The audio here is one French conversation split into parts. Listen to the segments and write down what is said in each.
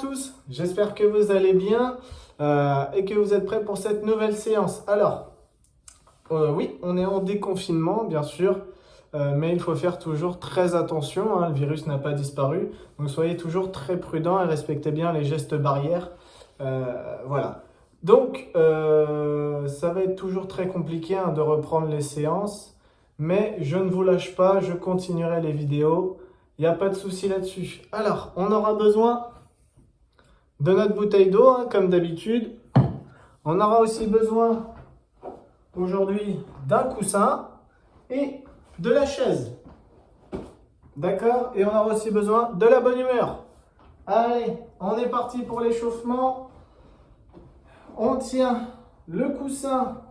tous, j'espère que vous allez bien et que vous êtes prêts pour cette nouvelle séance. Alors, oui, on est en déconfinement, bien sûr, mais il faut faire toujours très attention, hein, le virus n'a pas disparu, donc soyez toujours très prudents et respectez bien les gestes barrières. Voilà. Donc, ça va être toujours très compliqué de reprendre les séances, mais je ne vous lâche pas, je continuerai les vidéos, il n'y a pas de souci là-dessus. Alors, on aura besoin de notre bouteille d'eau, comme d'habitude. On aura aussi besoin aujourd'hui d'un coussin et de la chaise. D'accord? Et on aura aussi besoin de la bonne humeur. Allez, on est parti pour l'échauffement. On tient le coussin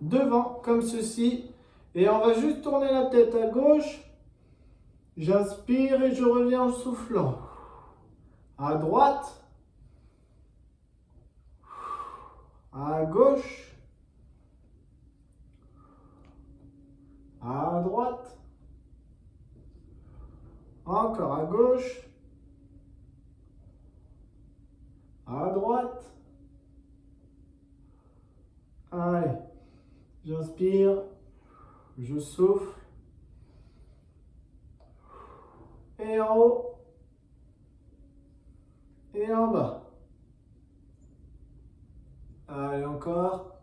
devant, comme ceci. Et on va juste tourner la tête à gauche. J'inspire et je reviens en soufflant. À droite. À gauche. À droite. Encore à gauche. À droite. Allez. J'inspire. Je souffle. Et en haut. Et en bas. Allez, encore.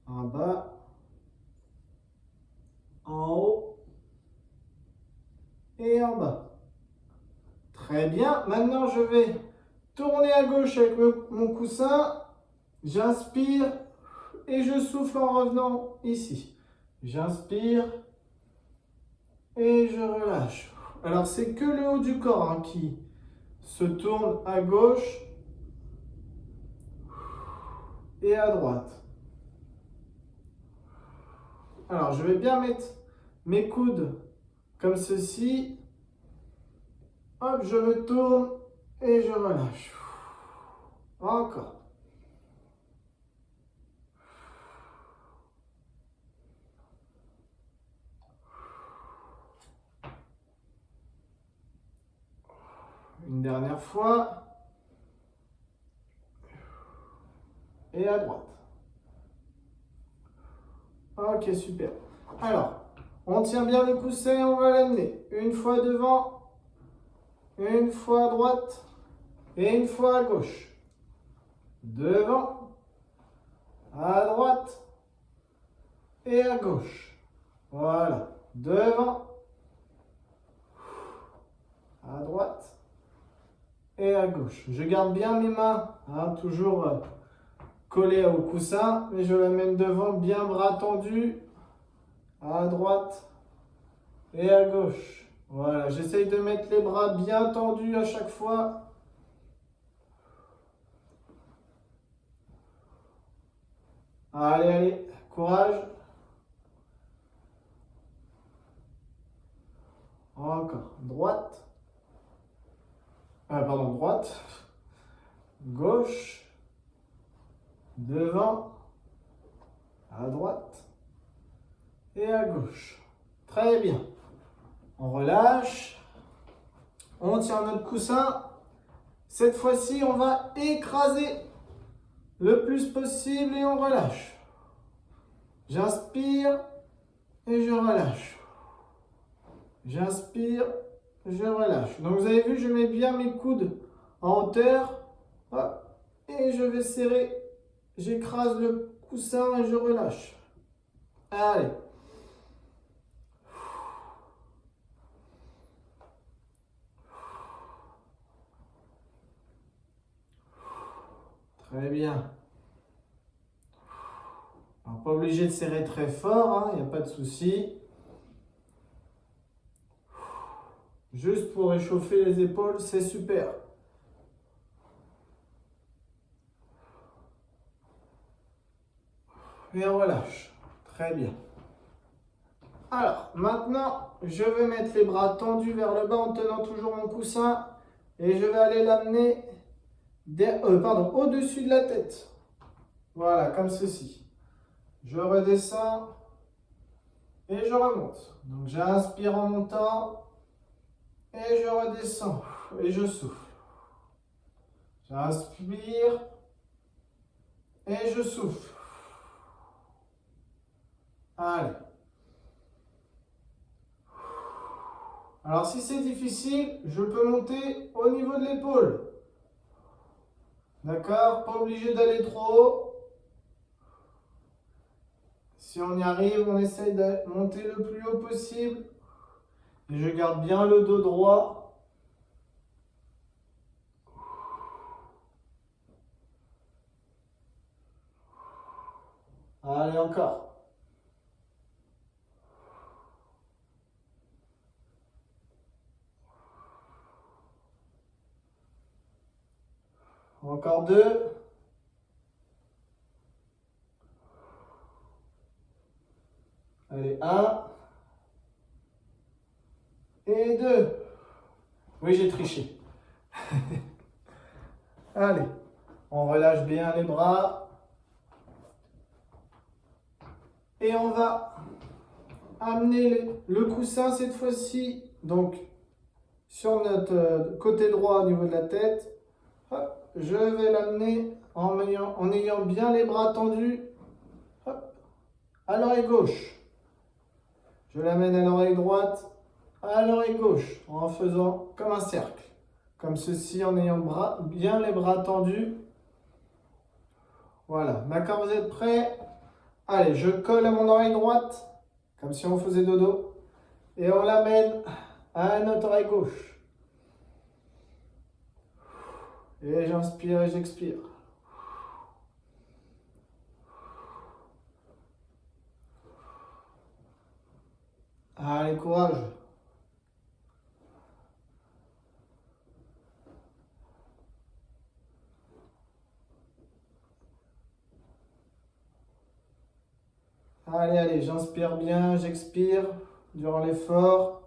En bas. En haut. Et en bas. Très bien. Maintenant, je vais tourner à gauche avec mon coussin. J'inspire et je souffle en revenant ici. J'inspire et je relâche. Alors, c'est que le haut du corps qui se tourne à gauche et à droite. Alors, je vais bien mettre mes coudes comme ceci. Hop, je me tourne et je relâche. Encore. Une dernière fois. Et à droite. Ok, super. Alors, on tient bien le coussin et on va l'amener. Une fois devant, une fois à droite et une fois à gauche. Devant, à droite et à gauche. Voilà. Devant, à droite et à gauche. Je garde bien mes mains, toujours collées au coussin, mais je l'amène devant, bien bras tendus, à droite et à gauche. Voilà, j'essaye de mettre les bras bien tendus à chaque fois. Allez, allez, courage. Encore, droite. Pardon, droite. Gauche. Devant. À droite. Et à gauche. Très bien. On relâche. On tient notre coussin. Cette fois-ci, on va écraser le plus possible et on relâche. J'inspire et je relâche. J'inspire, je relâche. Donc vous avez vu, je mets bien mes coudes en hauteur. Hop, et je vais serrer. J'écrase le coussin et je relâche. Allez. Très bien. Alors, pas obligé de serrer très fort, il n'y a pas de souci. Juste pour réchauffer les épaules, c'est super. Et on relâche. Très bien. Alors, maintenant, je vais mettre les bras tendus vers le bas en tenant toujours mon coussin. Et je vais aller l'amener au-dessus de la tête. Voilà, comme ceci. Je redescends et je remonte. Donc, j'inspire en montant et je redescends et je souffle. J'inspire et je souffle. Allez. Alors si c'est difficile, je peux monter au niveau de l'épaule. D'accord? Pas obligé d'aller trop haut. Si on y arrive, on essaye de monter le plus haut possible. Et je garde bien le dos droit. Allez, encore. Encore 2. Allez, 1. Et 2. Oui, j'ai triché. Allez, on relâche bien les bras. Et on va amener le coussin cette fois-ci, donc sur notre côté droit au niveau de la tête. Hop, je vais l'amener en ayant bien les bras tendus. Hop, à l'oreille gauche. Je l'amène à l'oreille droite, à l'oreille gauche, en faisant comme un cercle. Comme ceci, en ayant bien les bras tendus. Voilà, d'accord, vous êtes prêts? Allez, je colle à mon oreille droite, comme si on faisait dodo. Et on l'amène à notre oreille gauche. Et j'inspire et j'expire. Allez, courage. Allez, allez, j'inspire bien, j'expire durant l'effort.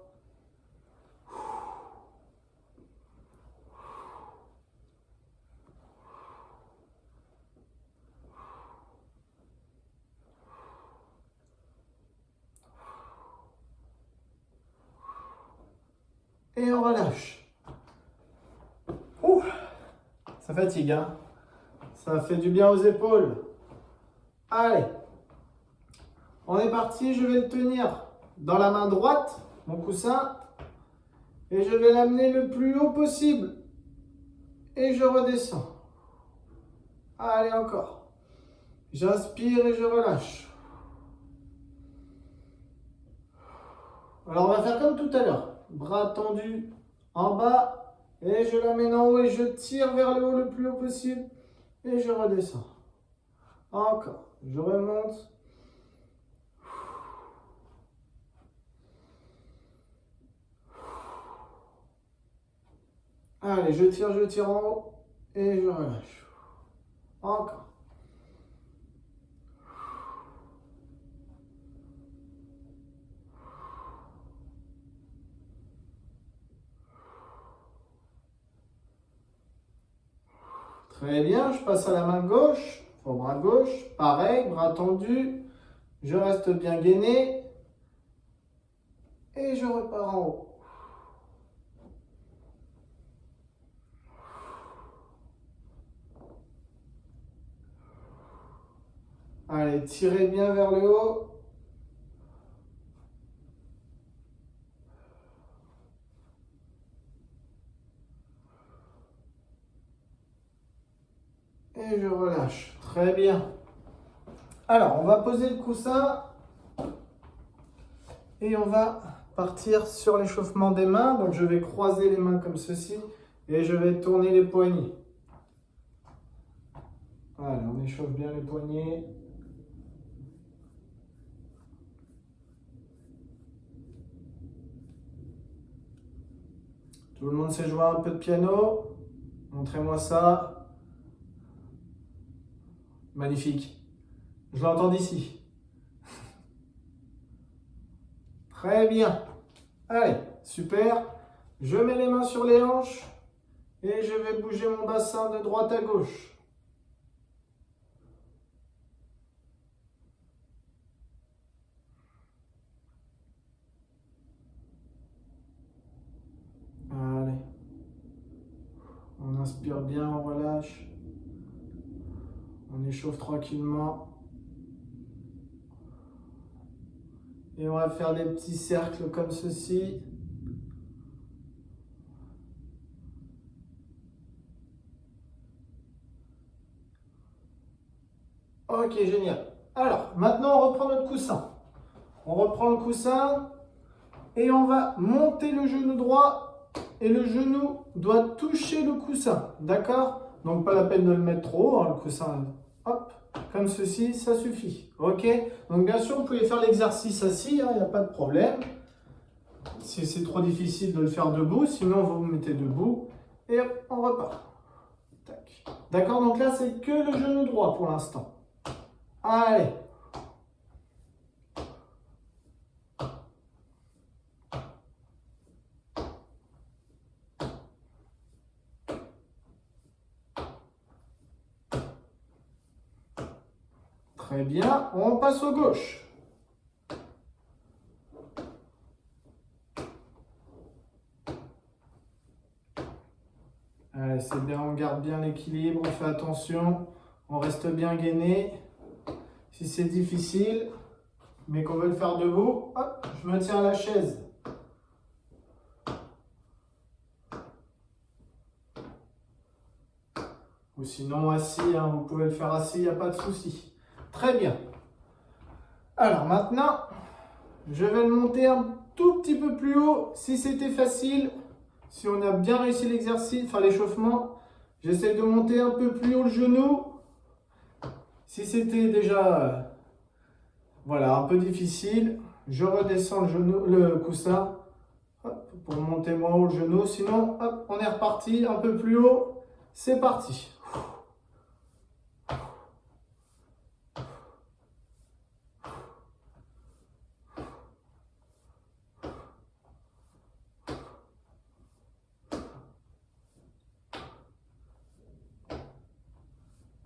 Et on relâche. Ouh, ça fatigue, hein? Ça fait du bien aux épaules. Allez, on est parti, je vais le tenir dans la main droite, mon coussin, et je vais l'amener le plus haut possible. Et je redescends. Allez, encore. J'inspire et je relâche. Alors, on va faire comme tout à l'heure. Bras tendus en bas, et je l'amène en haut et je tire vers le haut le plus haut possible. Et je redescends. Encore. Je remonte. Allez, je tire en haut et je relâche. Encore. Très bien, je passe à la main gauche, au bras gauche, pareil, bras tendu, je reste bien gainé et je repars en haut. Allez, tirez bien vers le haut. Et je relâche. Très bien. Alors, on va poser le coussin et on va partir sur l'échauffement des mains. Donc, je vais croiser les mains comme ceci et je vais tourner les poignets. Allez, on échauffe bien les poignets. Tout le monde sait jouer un peu de piano? Montrez-moi ça. Magnifique. Je l'entends d'ici. Très bien. Allez, super. Je mets les mains sur les hanches et je vais bouger mon bassin de droite à gauche. Allez. On inspire bien, on relâche. On échauffe tranquillement. Et on va faire des petits cercles comme ceci. Ok, génial. Alors, maintenant on reprend notre coussin. On reprend le coussin et on va monter le genou droit et le genou doit toucher le coussin. D'accord? Donc pas la peine de le mettre trop haut, hein, le coussin. Hop, comme ceci, ça suffit. Ok? Donc bien sûr, vous pouvez faire l'exercice assis, il n'y a pas de problème. Si c'est trop difficile de le faire debout, sinon vous vous mettez debout et hop, on repart. D'accord? Donc là, c'est que le genou droit pour l'instant. Allez. Très bien, on passe au gauche. Allez, c'est bien, on garde bien l'équilibre, on fait attention, on reste bien gainé. Si c'est difficile, mais qu'on veut le faire debout, hop, je me tiens à la chaise. Ou sinon assis, hein, vous pouvez le faire assis, il n'y a pas de souci. Très bien. Alors maintenant, je vais le monter un tout petit peu plus haut. Si c'était facile, si on a bien réussi l'exercice, enfin l'échauffement, j'essaie de monter un peu plus haut le genou. Si c'était déjà voilà, un peu difficile, je redescends le genou, le coussin hop, pour monter moins haut le genou. Sinon, hop, on est reparti un peu plus haut. C'est parti.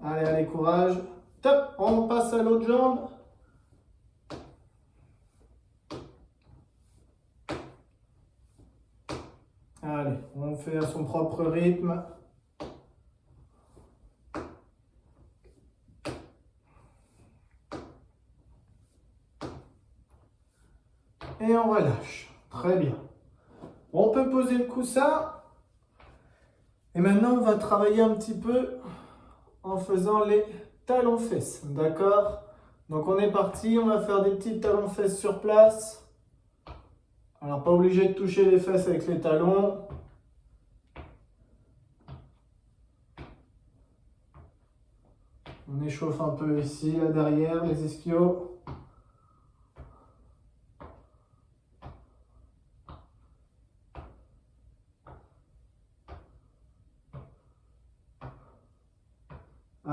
Allez, allez, courage. Top, on passe à l'autre jambe. Allez, on fait à son propre rythme. Et on relâche. Très bien. On peut poser le coussin. Et maintenant, on va travailler un petit peu en faisant les talons-fesses. D'accord? Donc on est parti, on va faire des petits talons-fesses sur place. Alors pas obligé de toucher les fesses avec les talons. On échauffe un peu ici, là derrière, les ischios.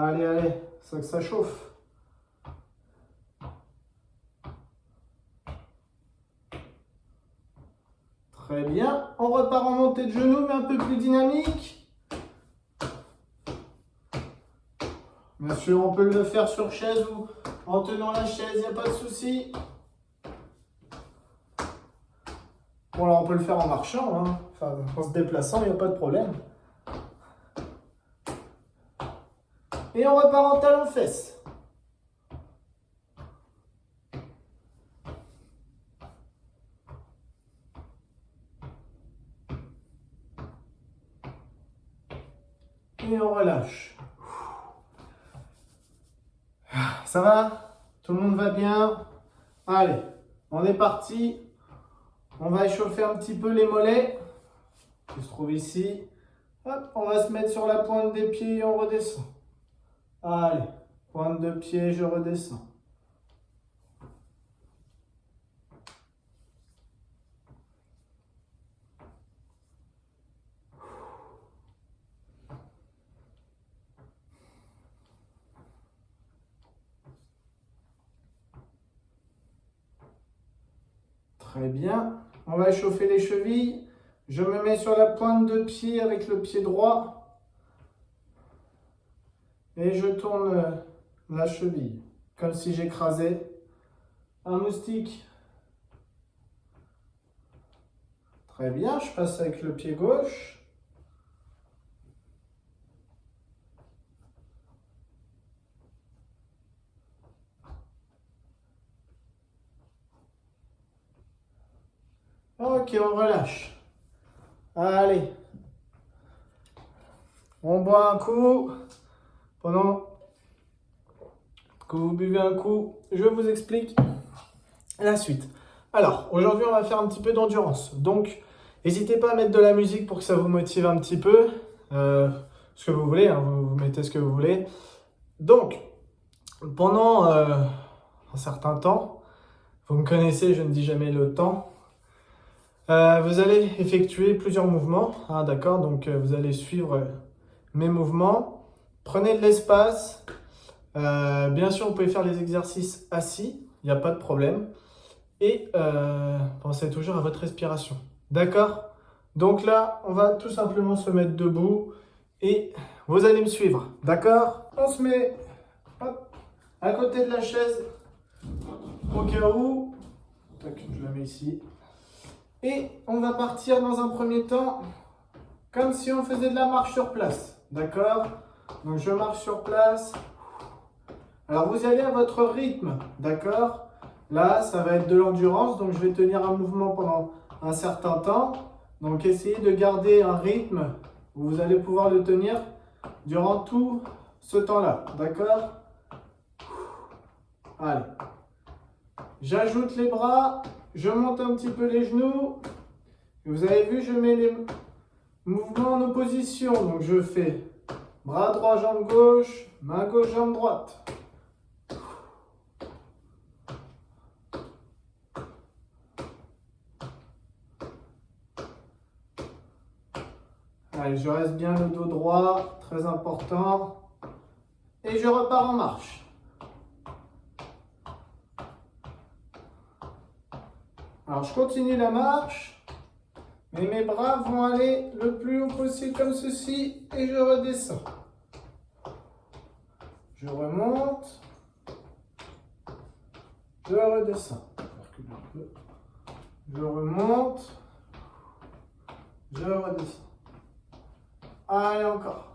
Allez, allez, ça que ça chauffe. Très bien. On repart en montée de genoux, mais un peu plus dynamique. Bien sûr, on peut le faire sur chaise ou en tenant la chaise, il n'y a pas de souci. Bon, là, on peut le faire en marchant, hein. Enfin, en se déplaçant, il n'y a pas de problème. Et on repart en talons-fesses. Et on relâche. Ça va? Tout le monde va bien? Allez, on est parti. On va échauffer un petit peu les mollets qui se trouvent ici. Hop, on va se mettre sur la pointe des pieds et on redescend. Allez, pointe de pied, je redescends. Très bien. On va échauffer les chevilles. Je me mets sur la pointe de pied avec le pied droit. Et je tourne la cheville. Comme si j'écrasais un moustique. Très bien. Je passe avec le pied gauche. Ok, on relâche. Allez. On boit un coup. Pendant que vous buvez un coup, je vous explique la suite. Alors, aujourd'hui, on va faire un petit peu d'endurance. Donc, n'hésitez pas à mettre de la musique pour que ça vous motive un petit peu. Ce que vous voulez, hein, vous mettez ce que vous voulez. Donc, pendant un certain temps, vous me connaissez, je ne dis jamais le temps. Vous allez effectuer plusieurs mouvements, hein, d'accord? Donc, vous allez suivre mes mouvements. Prenez de l'espace. Bien sûr, vous pouvez faire les exercices assis, il n'y a pas de problème. Et pensez toujours à votre respiration. D'accord? Donc là, on va tout simplement se mettre debout et vous allez me suivre. D'accord? On se met hop, à côté de la chaise au cas où. Tac, je la mets ici. Et on va partir dans un premier temps comme si on faisait de la marche sur place. D'accord? Donc je marche sur place. Alors vous allez à votre rythme. D'accord? Là, ça va être de l'endurance. Donc je vais tenir un mouvement pendant un certain temps. Donc essayez de garder un rythme où vous allez pouvoir le tenir durant tout ce temps-là. D'accord? Allez. J'ajoute les bras. Je monte un petit peu les genoux. Vous avez vu, je mets les mouvements en opposition. Donc je fais bras droit, jambe gauche, main gauche, jambe droite. Allez, je reste bien le dos droit, très important. Et je repars en marche. Alors, je continue la marche, mais mes bras vont aller le plus haut possible comme ceci et je redescends. Je remonte, je redescends. Je remonte, je redescends. Allez, encore.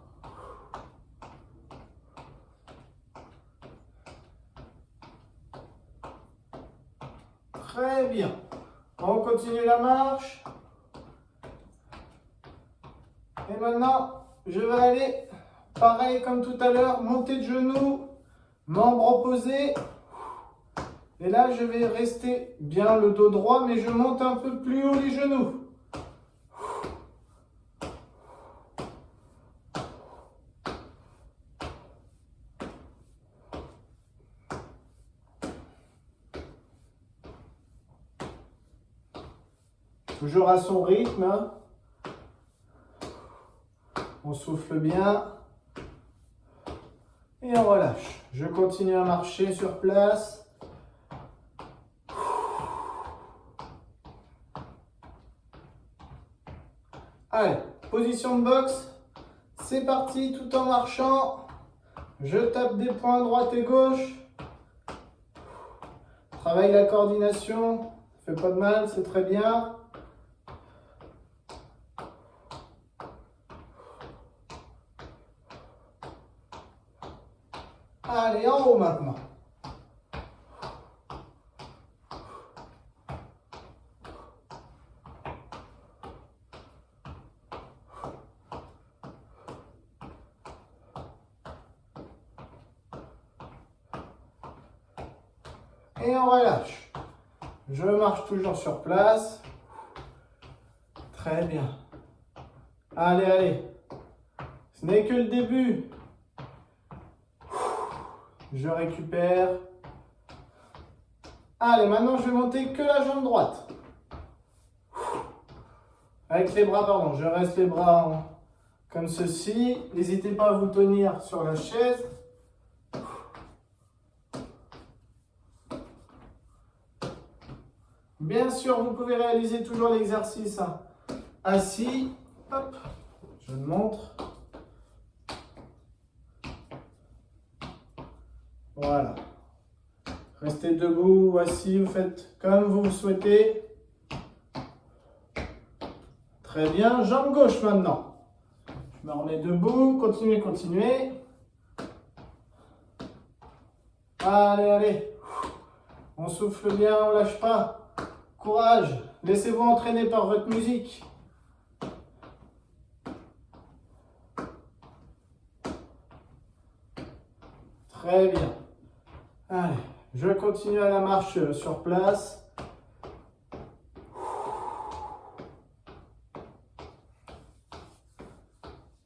Très bien. On continue la marche. Et maintenant, je vais aller, pareil comme tout à l'heure, monter de genoux, membres opposés. Et là, je vais rester bien le dos droit, mais je monte un peu plus haut les genoux. Toujours à son rythme. On souffle bien. Et on relâche. Je continue à marcher sur place. Allez, position de boxe. C'est parti, tout en marchant. Je tape des points à droite et gauche. Travaille la coordination. Ça fait pas de mal, c'est très bien. Allez, en haut maintenant. Et on relâche. Je marche toujours sur place. Très bien. Allez, allez. Ce n'est que le début. Je récupère. Allez, maintenant je vais monter que la jambe droite. Avec les bras, pardon. Je reste les bras comme ceci. N'hésitez pas à vous tenir sur la chaise. Bien sûr, vous pouvez réaliser toujours l'exercice assis. Hop, je le montre. Voilà. Restez debout ou assis, vous faites comme vous le souhaitez. Très bien, jambe gauche maintenant. Je me remets debout, continuez, continuez. Allez, allez. On souffle bien, on lâche pas. Courage. Laissez-vous entraîner par votre musique. Très bien. Allez, je continue à la marche sur place.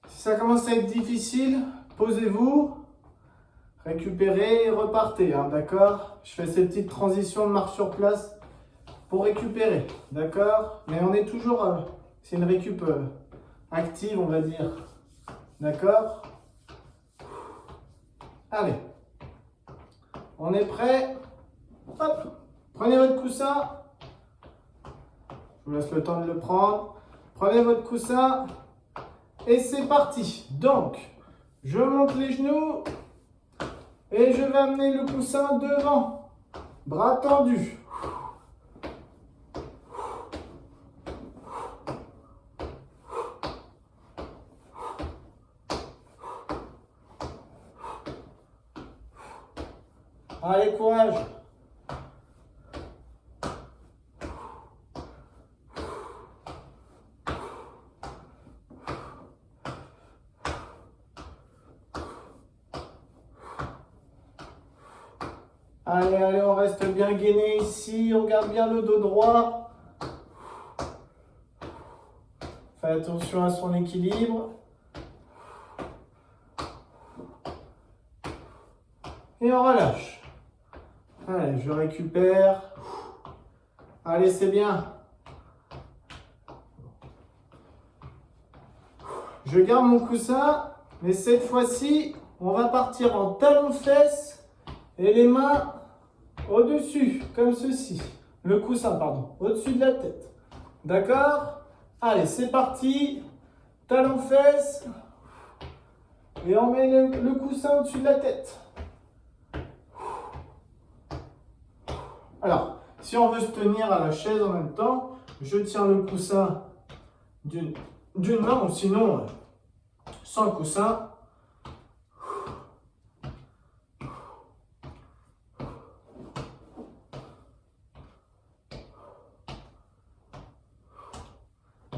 Si ça commence à être difficile, posez-vous, récupérez et repartez, hein, d'accord? Je fais ces petites transitions de marche sur place pour récupérer, d'accord? Mais on est toujours, c'est une récup active, on va dire, d'accord? Allez, on est prêt? Hop, prenez votre coussin. Je vous laisse le temps de le prendre. Prenez votre coussin et c'est parti. Donc, je monte les genoux et je vais amener le coussin devant. Bras tendus. Allez, courage. Allez, allez, on reste bien gainé ici, on garde bien le dos droit. Faites attention à son équilibre. Et on relâche. Allez, je récupère. Allez, c'est bien. Je garde mon coussin, mais cette fois-ci, on va partir en talons-fesses et les mains au-dessus, comme ceci. Le coussin, pardon, au-dessus de la tête. D'accord? Allez, c'est parti. Talons-fesses. Et on met le coussin au-dessus de la tête. Alors, si on veut se tenir à la chaise en même temps, je tiens le coussin d'une main, ou sinon sans coussin.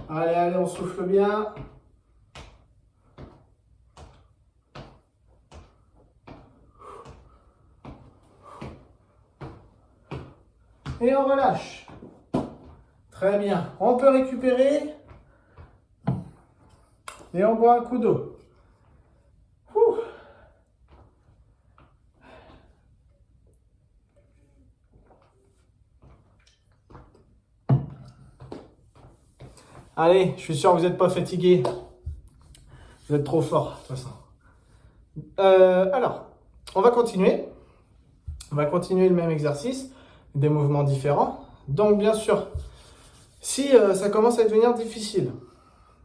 Allez, allez, on souffle bien. Et on relâche. Très bien. On peut récupérer. Et on boit un coup d'eau. Allez, je suis sûr que vous n'êtes pas fatigué. Vous êtes trop fort, de toute façon. Alors, on va continuer. On va continuer le même exercice, des mouvements différents. Donc, bien sûr, si ça commence à devenir difficile,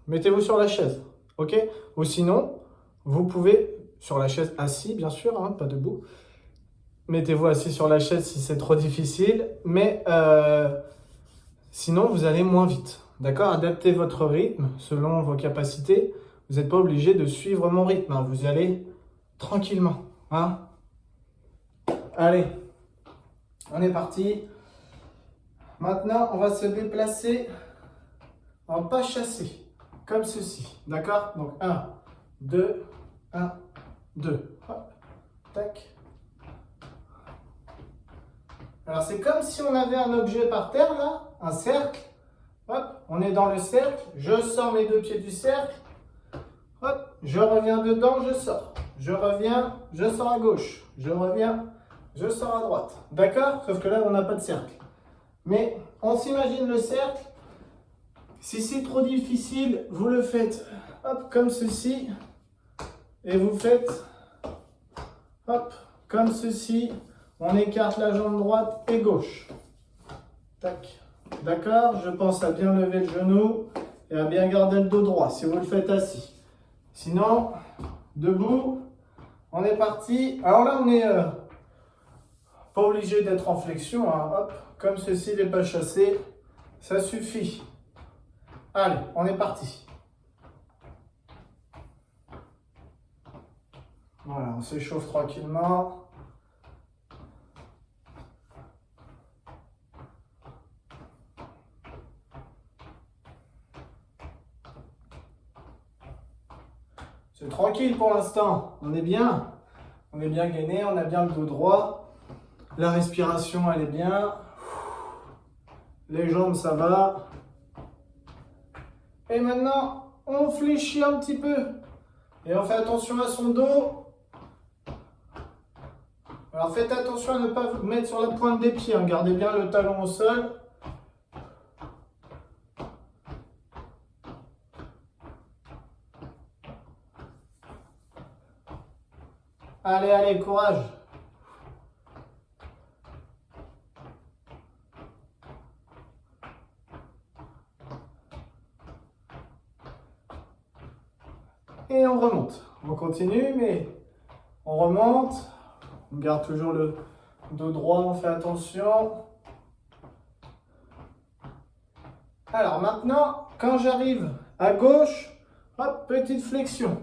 mettez-vous sur la chaise, ok? Ou sinon, vous pouvez, sur la chaise assis, bien sûr, hein, pas debout. Mettez-vous assis sur la chaise si c'est trop difficile, mais sinon, vous allez moins vite, d'accord? Adaptez votre rythme selon vos capacités. Vous n'êtes pas obligé de suivre mon rythme, hein. Vous y allez tranquillement, hein? Allez, on est parti. Maintenant, on va se déplacer en pas chassé, comme ceci, d'accord? Donc 1, 2, 1, 2. Hop, tac. Alors c'est comme si on avait un objet par terre là, un cercle. Hop, on est dans le cercle, je sors mes deux pieds du cercle. Hop, je reviens dedans, je sors. Je reviens, je sors à gauche. Je reviens, je sors à droite. D'accord? Sauf que là, on n'a pas de cercle. Mais on s'imagine le cercle. Si c'est trop difficile, vous le faites hop, comme ceci. Et vous faites hop, comme ceci. On écarte la jambe droite et gauche. Tac. D'accord? Je pense à bien lever le genou et à bien garder le dos droit si vous le faites assis. Sinon, debout, on est parti. Alors là, on n'est pas obligé d'être en flexion. Hein. Hop, comme ceci, les pas chassés, ça suffit. Allez, on est parti. Voilà, on s'échauffe tranquillement. C'est tranquille pour l'instant. On est bien. On est bien gainé, on a bien le dos droit. La respiration, elle est bien. Les jambes, ça va. Et maintenant, on fléchit un petit peu. Et on fait attention à son dos. Alors faites attention à ne pas vous mettre sur la pointe des pieds. Hein. Gardez bien le talon au sol. Allez, allez, courage. Et on remonte. On continue, mais on remonte. On garde toujours le dos droit, on fait attention. Alors maintenant, quand j'arrive à gauche, hop, petite flexion.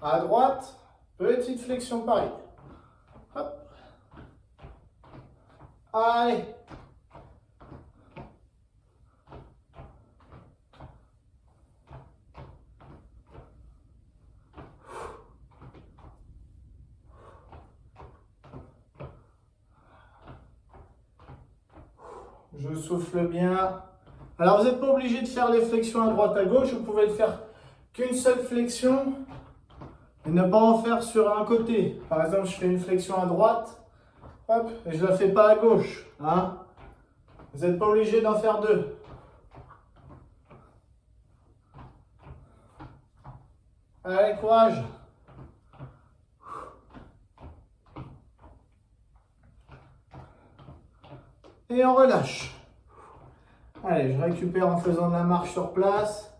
À droite, petite flexion pareil. Hop. Allez. Je souffle bien. Alors, vous n'êtes pas obligé de faire les flexions à droite, à gauche. Vous pouvez le faire qu'une seule flexion et ne pas en faire sur un côté. Par exemple, je fais une flexion à droite, hop, et je ne la fais pas à gauche. Hein. Vous n'êtes pas obligé d'en faire deux. Allez, courage. Et on relâche. Allez, je récupère en faisant de la marche sur place.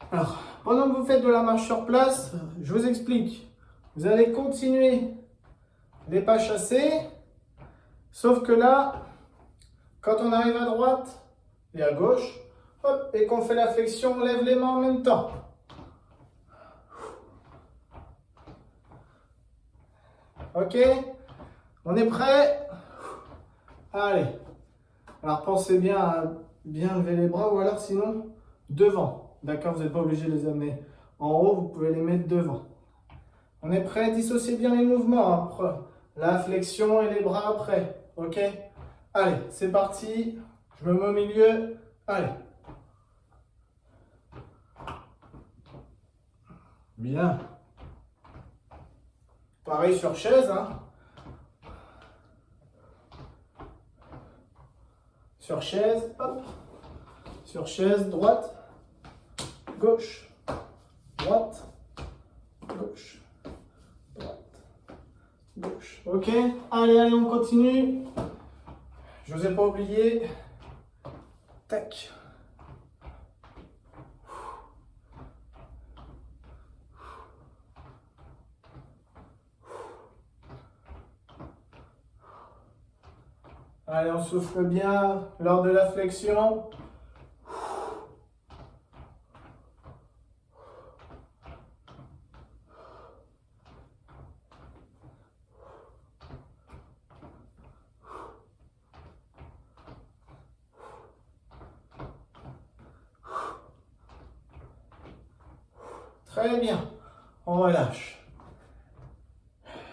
Alors, pendant que vous faites de la marche sur place, je vous explique. Vous allez continuer les pas chassés, sauf que là, quand on arrive à droite et à gauche, hop, et qu'on fait la flexion, on lève les mains en même temps. Ok? On est prêt? Allez. Alors pensez bien à bien lever les bras ou alors sinon devant. D'accord? Vous n'êtes pas obligé de les amener en haut, vous pouvez les mettre devant. On est prêt? Dissociez bien les mouvements. Hein. La flexion et les bras après. Ok? Allez, c'est parti. Je me mets au milieu. Allez. Bien. Pareil sur chaise. Hein. Sur chaise, hop. Sur chaise, droite, gauche, droite, gauche, droite, gauche. Ok? Allez, allez, on continue. Je vous ai pas oublié. Tac. Allez, on souffle bien lors de la flexion. Très bien. On relâche.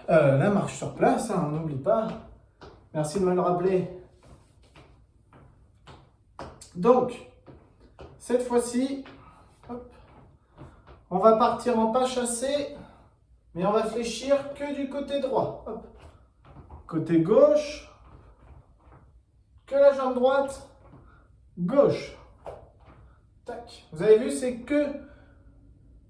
La marche sur place, hein, on n'oublie pas. Merci de me le rappeler. Donc, cette fois-ci, on va partir en pas chassé, mais on va fléchir que du côté droit. Hop. Côté gauche, que la jambe droite, gauche. Tac. Vous avez vu, c'est que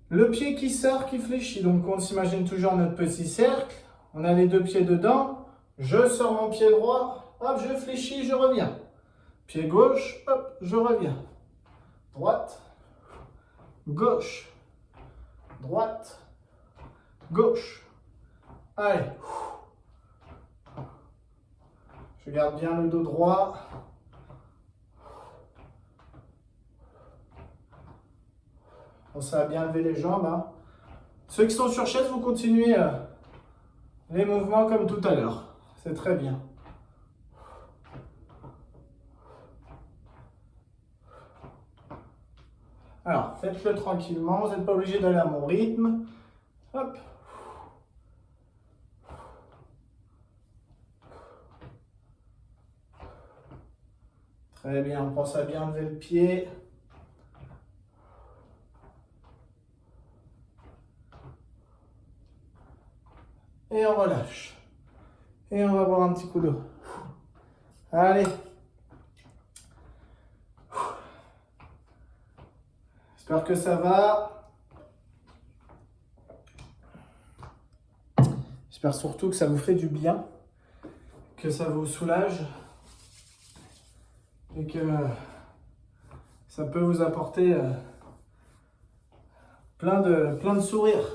le pied qui sort, qui fléchit. Donc, on s'imagine toujours notre petit cercle. On a les deux pieds dedans. Je sors mon pied droit, hop, je fléchis, je reviens. Pied gauche, hop, je reviens. Droite, gauche, droite, gauche. Allez. Je garde bien le dos droit. Pensez à bien lever les jambes. Hein. Ceux qui sont sur chaise, vous continuez les mouvements comme tout à l'heure. C'est très bien. Alors, faites-le tranquillement, vous n'êtes pas obligé d'aller à mon rythme. Hop. Très bien, on pense à bien lever le pied. Et on relâche. Et on va boire un petit coup d'eau. Allez. J'espère que ça va. J'espère surtout que ça vous fait du bien, que ça vous soulage et que ça peut vous apporter plein de sourires.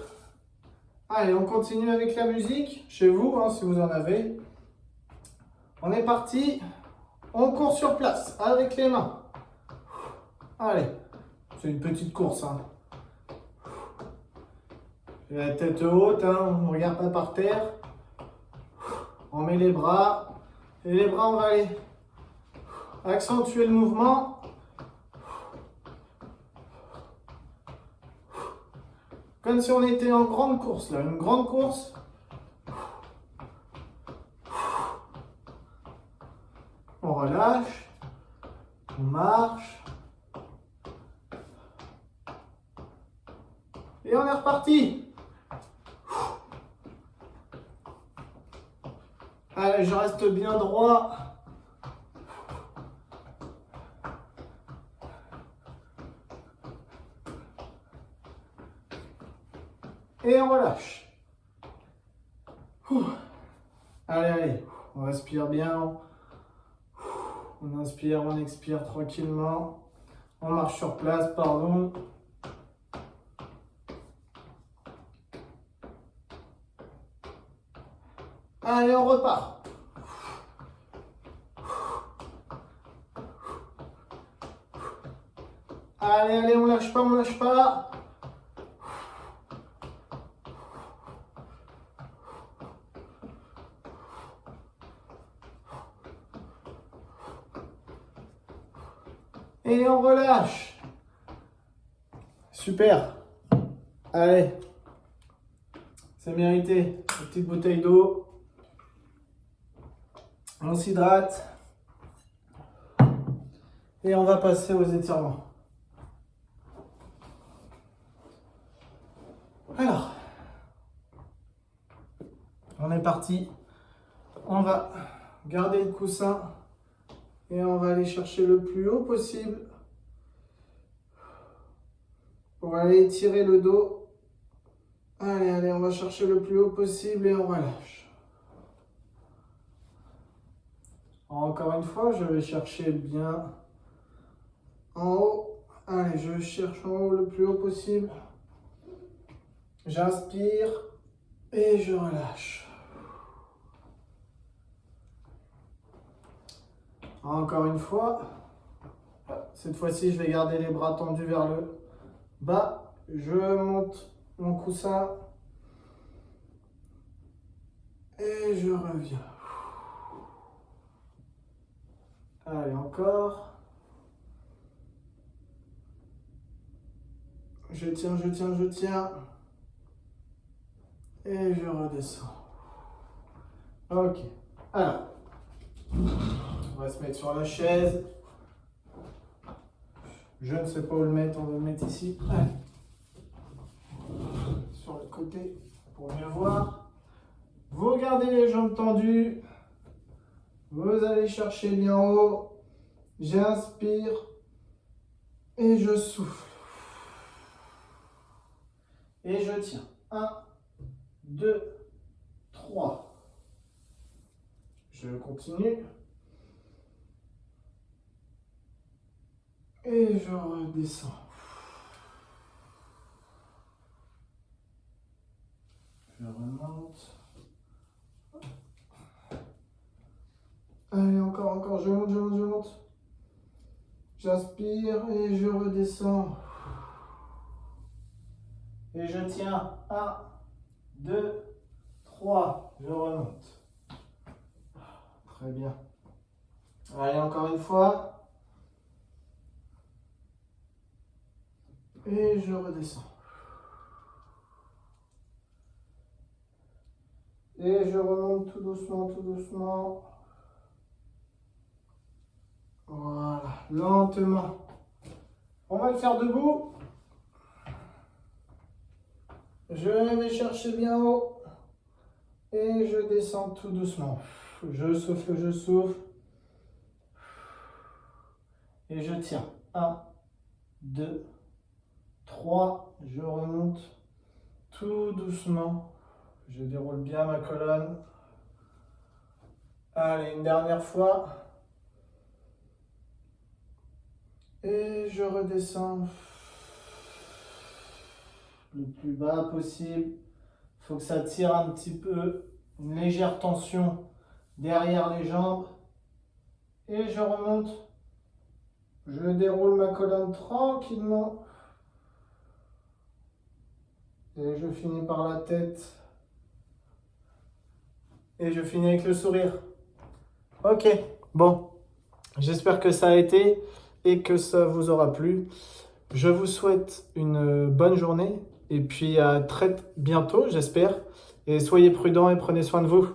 Allez, on continue avec la musique, chez vous, hein, si vous en avez. On est parti. On court sur place, avec les mains. Allez, c'est une petite course. Hein. La tête haute, hein, on ne regarde pas par terre. On met les bras. Et les bras, on va aller accentuer le mouvement. Comme si on était en grande course, là, une grande course. On relâche, on marche. Et on est reparti. Allez, je reste bien droit. Et on relâche. Allez, allez, on respire bien. On inspire, on expire tranquillement. On marche sur place, pardon. Allez, on repart. Allez, allez, on lâche pas, on lâche pas. Et on relâche. Super. Allez. C'est mérité. Une petite bouteille d'eau. On s'hydrate. Et on va passer aux étirements. Alors. On est parti. On va garder le coussin. Et on va aller chercher le plus haut possible pour aller étirer le dos. Allez, allez, on va chercher le plus haut possible et on relâche. Encore une fois, je vais chercher bien en haut. Allez, je cherche en haut le plus haut possible. J'inspire et je relâche. Encore une fois. Cette fois-ci, je vais garder les bras tendus vers le bas. Je monte mon coussin. Et je reviens. Allez, encore. Je tiens, je tiens, je tiens. Et je redescends. Ok. Alors. On va se mettre sur la chaise. Je ne sais pas où le mettre, on va le mettre ici. Allez. Sur le côté pour mieux voir. Vous gardez les jambes tendues. Vous allez chercher bien haut. J'inspire et je souffle. Et je tiens. 1, 2, 3. Je continue. Et je redescends. Je remonte. Allez, encore, je monte, je monte, je monte. J'inspire et je redescends. Et je tiens. 1, 2, 3. Je remonte. Très bien. Allez, encore une fois. Et je redescends. Et je remonte tout doucement, tout doucement. Voilà, lentement. On va le faire debout. Je vais chercher bien haut. Et je descends tout doucement. Je souffle, je souffle. Et je tiens. 1, 2, 3. Je remonte tout doucement. Je déroule bien ma colonne. Allez, une dernière fois. Et je redescends le plus bas possible. Il faut que ça tire un petit peu. Une légère tension derrière les jambes. Et je remonte. Je déroule ma colonne tranquillement. Et je finis par la tête. Et je finis avec le sourire. Ok, bon. J'espère que ça a été et que ça vous aura plu. Je vous souhaite une bonne journée et puis à très bientôt, j'espère. Et soyez prudents et prenez soin de vous.